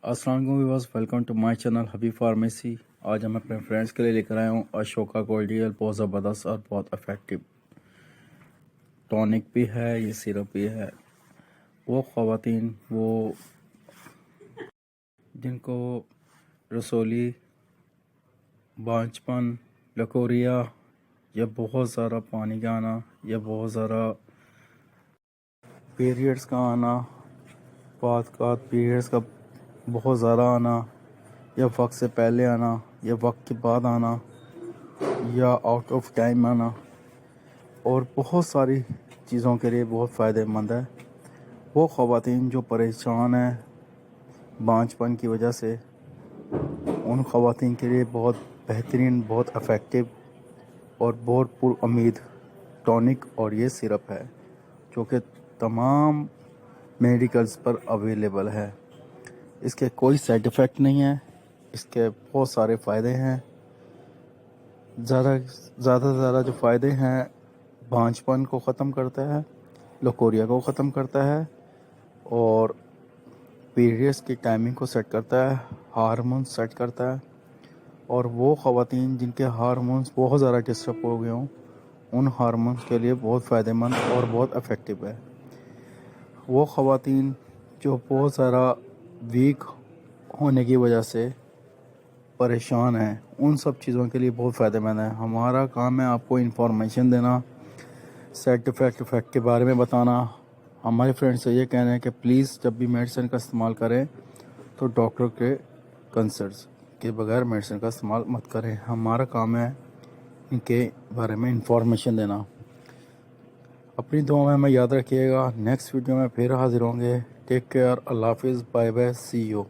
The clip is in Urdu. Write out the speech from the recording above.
السلام علیکم viewers, welcome to my channel Habib pharmacy. آج ہم اپنے فرینڈس کے لیے لے کر آئے ہوں اشوکا گولڈ جیل، بہت زبردست اور بہت افیکٹو ٹونک بھی ہے، یہ سیرپ بھی ہے۔ وہ خواتین جن کو رسولی، بانجپن، لکوریا یا بہت زیادہ پانی کا آنا یا بہت زیادہ پیریڈز کا آنا، پیریڈز کا بہت زیادہ آنا، یا وقت سے پہلے آنا یا وقت کے بعد آنا یا آؤٹ آف ٹائم آنا، اور بہت ساری چیزوں کے لیے بہت فائدہ مند ہے۔ وہ خواتین جو پریشان ہیں بانجپن کی وجہ سے، ان خواتین کے لیے بہت بہترین، بہت افیکٹو اور بہت پر امید ٹونک اور یہ سیرپ ہے، جو کہ تمام میڈیکلز پر اویلیبل ہے۔ اس کے کوئی سائیڈ ایفیکٹ نہیں ہے، اس کے بہت سارے فائدے ہیں۔ زیادہ سے زیادہ جو فائدے ہیں، بانجپن کو ختم کرتا ہے، لکوریا کو ختم کرتا ہے، اور پیریڈز کی ٹائمنگ کو سیٹ کرتا ہے، ہارمونز سیٹ کرتا ہے۔ اور وہ خواتین جن کے ہارمونز بہت زیادہ ڈسٹرب ہو گئے ہوں، ان ہارمونز کے لیے بہت فائدہ مند اور بہت افیکٹو ہے۔ وہ خواتین جو بہت زیادہ ویک ہونے کی وجہ سے پریشان ہیں، ان سب چیزوں کے لیے بہت فائدہ مند ہے۔ ہمارا کام ہے آپ کو انفارمیشن دینا، سائڈ افیکٹ کے بارے میں بتانا۔ ہمارے فرینڈ سے یہ کہنا ہے کہ پلیز جب بھی میڈیسن کا استعمال کریں تو ڈاکٹر کے کنسلٹ کے بغیر میڈیسن کا استعمال مت کریں۔ ہمارا کام ہے ان کے بارے میں انفارمیشن دینا۔ اپنی دعا میں یاد رکھیے گا۔ نیکسٹ ویڈیو میں پھر حاضر ہوں گے۔ ٹیک کیئر، اللہ حافظ، بائے بائے، سی یو۔